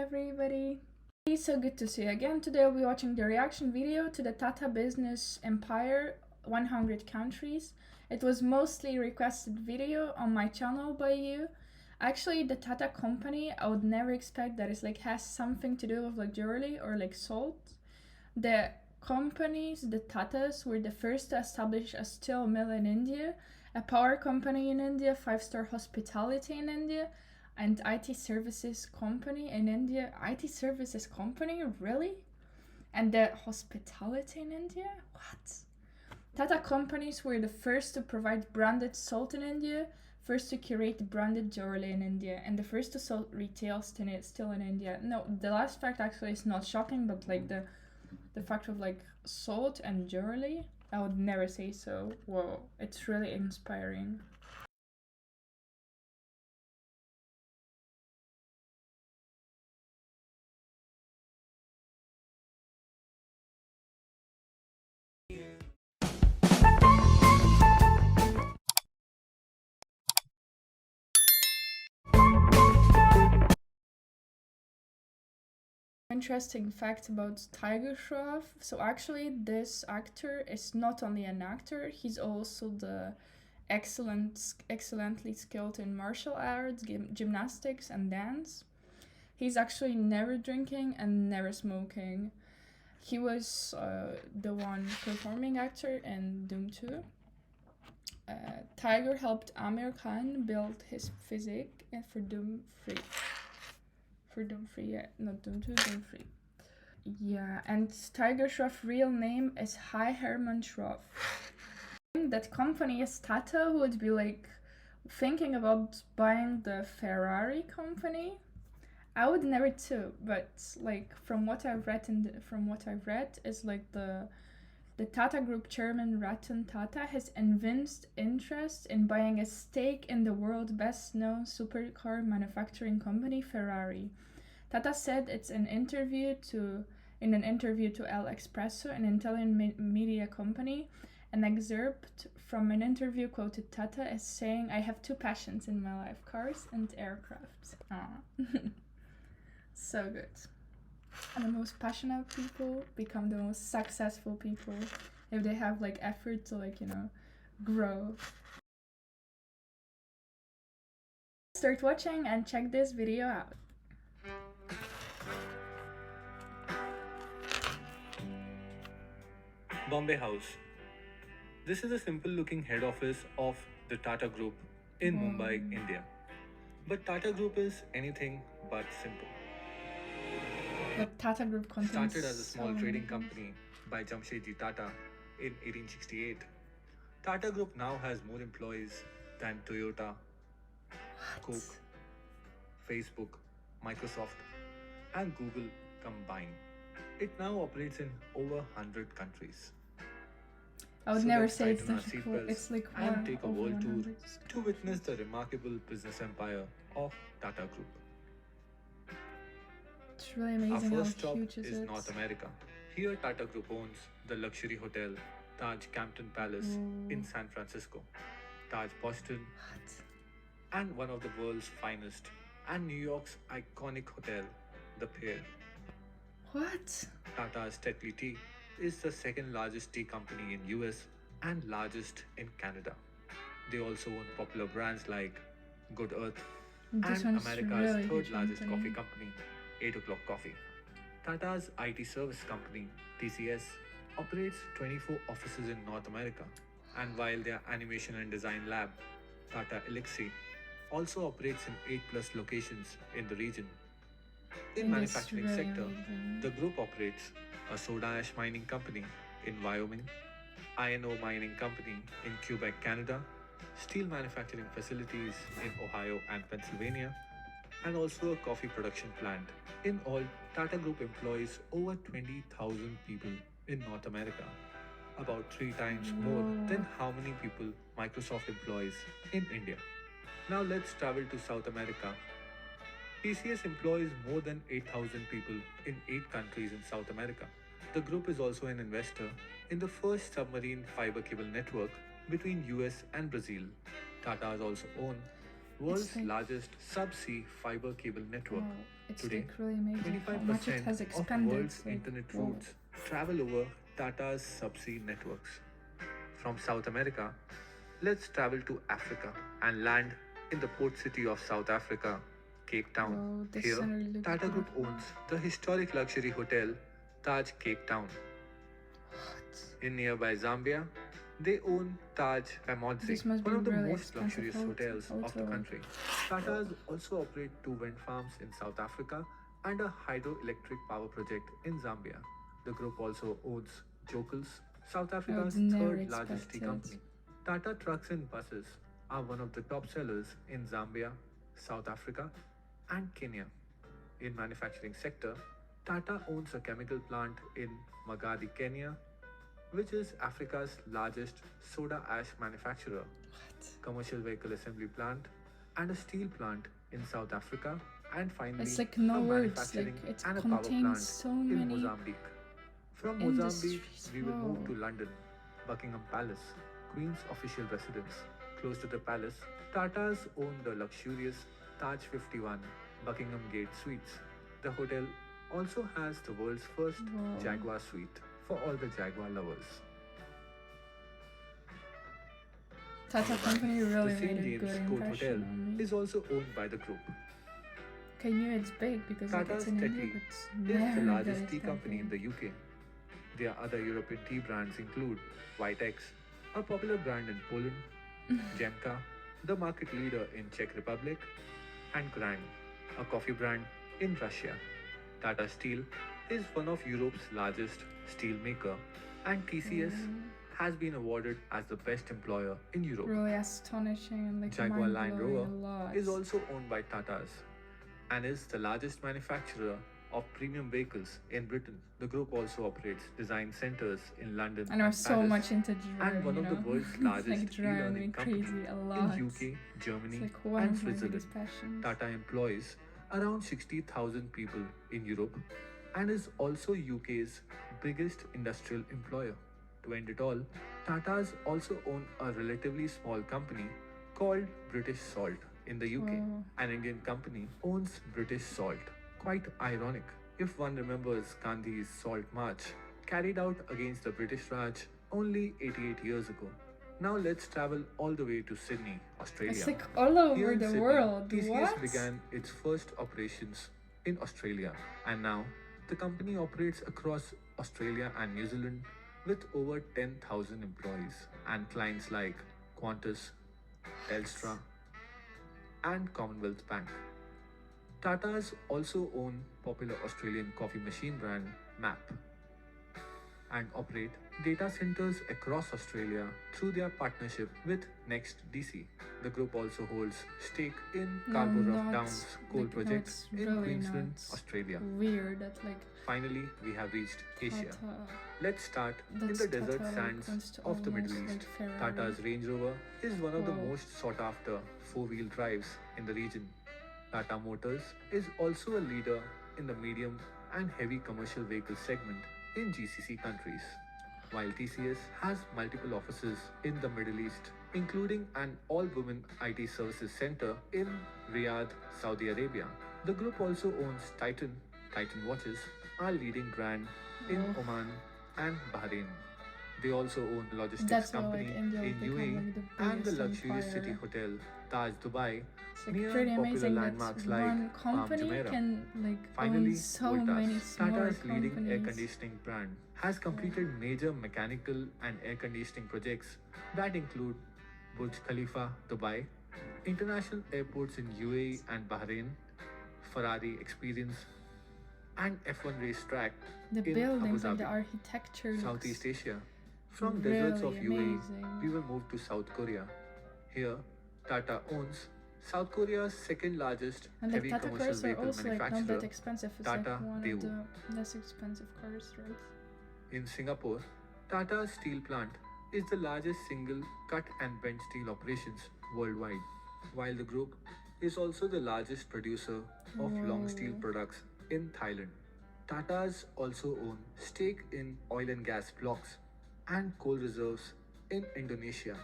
everybody. It's so good to see you again. Today I'll be watching the reaction video to the Tata Business Empire 100 countries. It was mostly requested video on my channel by you. Actually, the Tata company, I would never expect that it has something to do with jewelry or salt. The companies, the Tatas, were the first to establish a steel mill in India, a power company in India, 5-star hospitality in India, and IT services company in India. IT services company? Really? And the hospitality in India? What? Tata companies were the first to provide branded salt in India, first to curate branded jewelry in India, and the first to sell retail still in India. No, the last fact actually is not shocking, but the fact of salt and jewelry, I would never say so. Whoa, it's really inspiring. Interesting fact about Tiger Shroff. So actually this actor is not only an actor, he's also the excellently skilled in martial arts, gymnastics and dance. He's actually never drinking and never smoking. He was the one performing actor in Doom 2. Tiger helped Amir Khan build his physique for Doom 3. For Doom 3, yeah, not Doom 2, Doom 3. Yeah, and Tiger Shroff's real name is Hai Herman Shroff. That company is Tata, who would be thinking about buying the Ferrari company. I would never too, but from what I've read is the Tata Group chairman Ratan Tata has evinced interest in buying a stake in the world's best-known supercar manufacturing company, Ferrari. Tata said it's in an interview to El Expresso, an Italian media company. An excerpt from an interview quoted Tata as saying, "I have two passions in my life, cars and aircraft." So good. And the most passionate people become the most successful people if they have effort to grow. Start watching and check this video out. Bombay House. This is a simple looking head office of the Tata Group in Mumbai, India. But Tata Group is anything but simple. The Tata Group started as a small trading company by Jamshedji Tata in 1868. Tata Group now has more employees than Toyota, Coke, Facebook, Microsoft, and Google combined. It now operates in over 100 countries. I would never say it's difficult. It's and take a world tour to witness the remarkable business empire of Tata Group. It's really amazing. Our first stop is North America. Here Tata Group owns the luxury hotel Taj Campton Palace in San Francisco, Taj Boston, and one of the world's finest, and New York's iconic hotel, the Pier. What? Tata's Tetley Tea is the second largest tea company in US and largest in Canada. They also own popular brands like Good Earth and America's really third largest coffee company, 8 O'Clock Coffee. Tata's IT service company, TCS, operates 24 offices in North America. And while their animation and design lab, Tata Elixir, also operates in 8+ locations in the region. In manufacturing sector, the group operates a soda ash mining company in Wyoming, iron ore mining company in Quebec, Canada, steel manufacturing facilities in Ohio and Pennsylvania, and also a coffee production plant. In all, Tata Group employs over 20,000 people in North America, about 3 times more than how many people Microsoft employs in India. Now let's travel to South America. TCS employs more than 8,000 people in 8 countries in South America. The group is also an investor in the first submarine fiber cable network between US and Brazil. Tata has also owned world's largest subsea fiber cable network It's Today, like really amazing how much it 25% has of expanded. world's Like, internet whoa. routes travel over Tata's subsea networks. From South America, let's travel to Africa and land in the port city of South Africa, Cape Town. Whoa, this Here, scenery looks Tata Group beautiful. owns the historic luxury hotel Taj Cape Town. In nearby Zambia, they own Taj Pamodzi, This must one be of the really most expensive luxurious hotels of the hotel. country. Tatas also operate 2 wind farms in South Africa and a hydroelectric power project in Zambia. The group also owns Jokels, South Africa's never third largest tea expect it. company. Tata Trucks and Buses are one of the top sellers in Zambia, South Africa, and Kenya. In manufacturing sector, Tata owns a chemical plant in Magadi, Kenya, which is Africa's largest soda ash manufacturer, commercial vehicle assembly plant, and a steel plant in South Africa, and finally It's like no a words. manufacturing Like it and a power contains plant so in many Mozambique. From Mozambique, industries. we will move Wow. to London, Buckingham Palace, Queen's official residence. Close to the palace, Tatas own the luxurious Taj 51 Buckingham Gate Suites. The hotel also has the world's first Wow. Jaguar suite for all the Jaguar lovers. Tata company really The St. made a James good Court Hotel impression on me. is also owned by the group. Okay, I knew it's big because like, Tata's it's in India, Tetley but it's is the never largest that tea company in big. the UK. Their other European tea brands include Whitex, a popular brand in Poland, Jemka, the market leader in Czech Republic, and Grand, a coffee brand in Russia. Tata Steel is one of Europe's largest steel maker, and TCS has been awarded as the best employer in Europe. Really astonishing and like Jaguar Land mind-blowing Rover a lot. is also owned by Tatas and is the largest manufacturer of premium vehicles in Britain. The group also operates design centers in London And I'm and so Paris, much into driving, and one you of know. the world's It's largest like driving me e-learning company crazy a lot. in UK, Germany, It's like one and of my Switzerland. biggest passions. Tata employs around 60,000 people in Europe and is also UK's biggest industrial employer. To end it all, Tatas also own a relatively small company called British Salt in the UK. Wow. An Indian company owns British Salt. Quite ironic if one remembers Gandhi's Salt March carried out against the British Raj only 88 years ago. Now let's travel all the way to Sydney, Australia. It's like all over Here in the Sydney, world. TCS What? began its first operations in Australia, and now the company operates across Australia and New Zealand with over 10,000 employees and clients like Qantas, Telstra, and Commonwealth Bank. Tatas also own popular Australian coffee machine brand MAP and operate data centers across Australia through their partnership with NextDC. The group also holds stake in Scarborough Downs coal like, project it's in really Queensland, not Australia. weird that like Finally, we have reached Asia. Tata, Let's start in that's the desert Tata, like, sands wants to of the Middle almost, East. like, Ferrari. Tata's Range Rover is one of the Wow. most sought after four-wheel drives in the region. Tata Motors is also a leader in the medium and heavy commercial vehicle segment in GCC countries, while TCS has multiple offices in the Middle East, including an all-women IT services center in Riyadh, Saudi Arabia. The group also owns Titan watches, a leading brand in Oh. Oman and Bahrain. They also own a logistics That's why company like India in has become UAE like the and the biggest luxurious empire. city hotel Taj Dubai It's like near pretty popular amazing that landmarks like one Palm company Jumeirah. can like Finally, own so Voltas, many smaller Tata's leading air companies. conditioning brand, has completed major mechanical and air conditioning projects that include Burj Khalifa, Dubai, international airports in UAE and Bahrain, Ferrari Experience, and F1 racetrack The in buildings, Abu like the Dhabi, architecture, Southeast looks Asia. From deserts of really UAE, amazing. we will move to South Korea. Here, Tata owns South Korea's second largest And like heavy Tata commercial cars are vehicle also like not manufacturer that expensive. It's Tata like one Daewoo. of the less expensive cars, right? In Singapore. Tata Steel Plant is the largest single cut and bent steel operations worldwide, while the group is also the largest producer of long steel Whoa. products in Thailand. Tatas also own stake in oil and gas blocks and coal reserves in Indonesia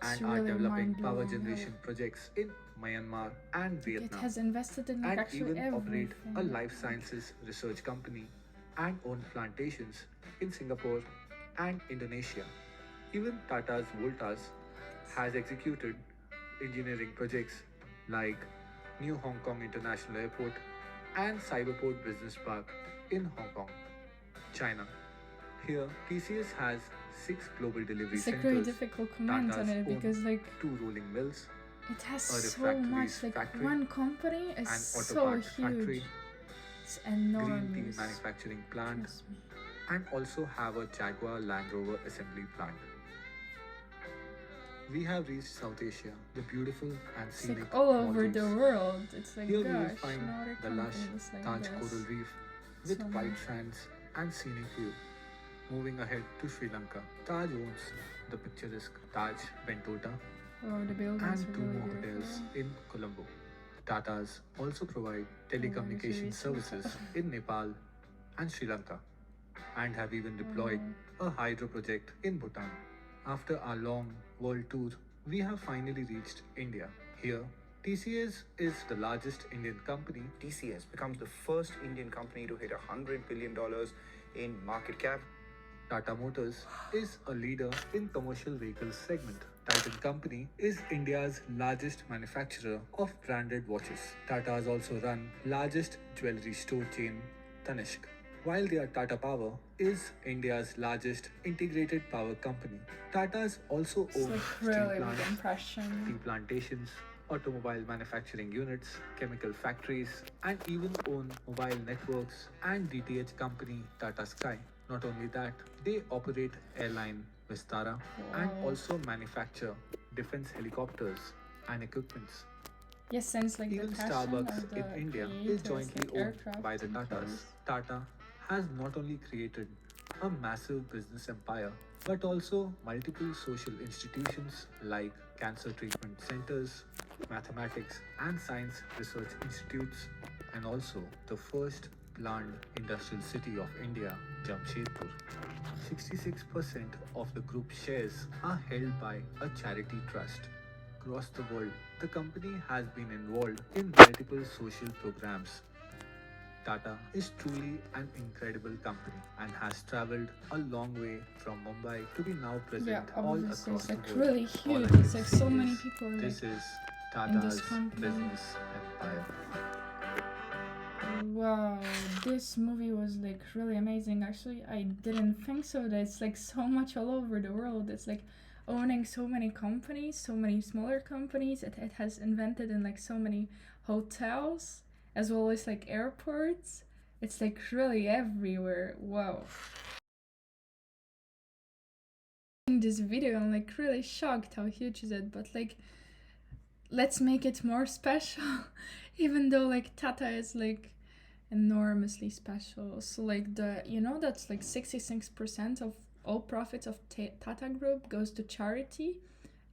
It's and are really developing power mind-blowing how generation projects in Myanmar, and It Vietnam, has invested in like and actually even operate a everything. life sciences research company and own plantations in Singapore and Indonesia. Even Tata's Voltas has executed engineering projects like New Hong Kong International Airport and Cyberport Business Park in Hong Kong, China. Here, TCS has 6 global delivery It's like really centers, difficult comment on Tata's it own because like 2 rolling mills, it has a so much, refractories like factory, one company is an auto so parts huge. factory, It's green tea enormous. manufacturing plant, Trust me. and also have a Jaguar Land Rover assembly plant. We have reached South Asia, the beautiful and It's scenic like all over the Maldives. world. It's like Here we will gosh, find no other the lush company was like Taj this. coral reef with So white much. sands and scenic view. Moving ahead to Sri Lanka, Taj owns the picturesque Taj Bentota Oh, the buildings and are 2 really more beautiful. hotels in Colombo. Tatas also provide luxury telecommunication services in Nepal and Sri Lanka and have even deployed a hydro project in Bhutan. After our long world tour, we have finally reached India. Here, TCS is the largest Indian company. TCS becomes the first Indian company to hit $100 billion in market cap. Tata Motors is a leader in commercial vehicles segment. Titan Company is India's largest manufacturer of branded watches. Tatas also run largest jewelry store chain Tanishq. While their Tata Power is India's largest integrated power company. Tatas also It's own like steel really big plants, tea impression. plantations, automobile manufacturing units, chemical factories, and even own mobile networks and DTH company Tata Sky. Not only that, they operate airline Vistara and Wow. also manufacture defense helicopters and equipments. Yes, since like Even the passion Starbucks of the in India is creators, jointly like owned aircraft by the and Tatas. cars. Tata has not only created a massive business empire but also multiple social institutions like cancer treatment centers, mathematics and science research institutes, and also the first planned industrial city of India, Jamshedpur. 66% of the group shares are held by a charity trust. Across the world, the company has been involved in multiple social programs. Tata is truly an incredible company and has traveled a long way from Mumbai to be now present Yeah, all obviously across it's the like world. really All I huge. can It's like say so many is, people like this is in this Tata's company. business empire. Wow, this movie was like really amazing. Actually, I didn't think so. That it's like so much all over the world. It's like owning so many companies, so many smaller companies. It has invented in like so many hotels as well as like airports. It's like really everywhere. Wow. In this video, I'm like really shocked how huge is it, but like let's make it more special. Even though like Tata is like enormously special. So like that's like 66% of all profits of Tata Group goes to charity.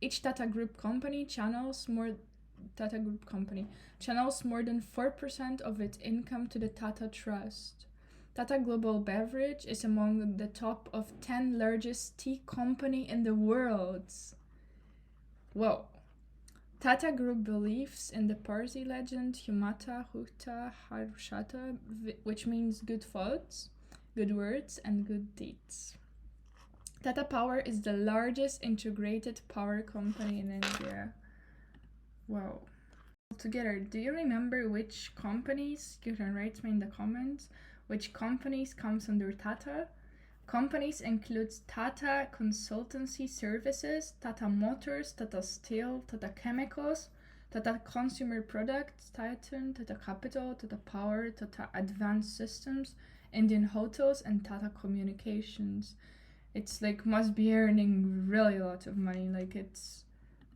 Each Tata Group company channels more than 4% of its income to the Tata Trust. Tata Global Beverage is among the top of 10 largest tea company in the world. Whoa. Tata Group believes in the Parsi legend Humata Hukta Harushata, which means good thoughts, good words, and good deeds. Tata Power is the largest integrated power company in India. Wow. Together, do you remember which companies, you can write me in the comments, which companies comes under Tata? Companies include Tata Consultancy Services, Tata Motors, Tata Steel, Tata Chemicals, Tata Consumer Products, Titan, Tata Capital, Tata Power, Tata Advanced Systems, Indian Hotels, and Tata Communications. It's like must be earning really a lot of money. Like it's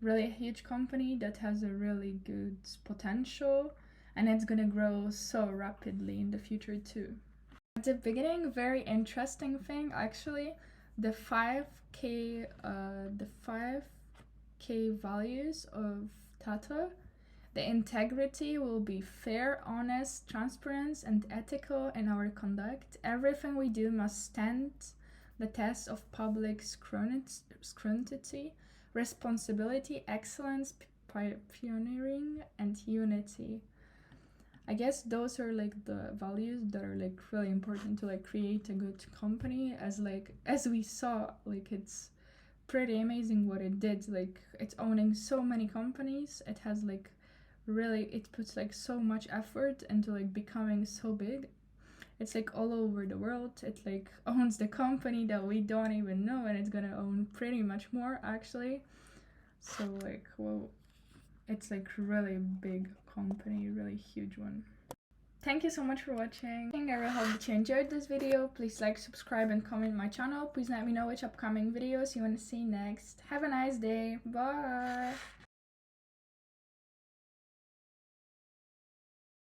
really a huge company that has a really good potential and it's gonna grow so rapidly in the future too. At the beginning, very interesting thing actually, the 5k values of Tata. The integrity will be fair, honest, transparent, and ethical in our conduct. Everything we do must stand the test of public scrutiny, responsibility, excellence, pioneering and unity. I guess those are like the values that are like really important to like create a good company. As we saw, like it's pretty amazing what it did. Like it's owning so many companies. It has like really, it puts like so much effort into like becoming so big. It's like all over the world. It like owns the company that we don't even know, and it's gonna own pretty much more actually. So like, well, it's like really big company, really huge one. Thank you so much for watching. I really hope that you enjoyed this video. Please like, subscribe, and comment my channel. Please let me know which upcoming videos you want to see next. Have a nice day. Bye.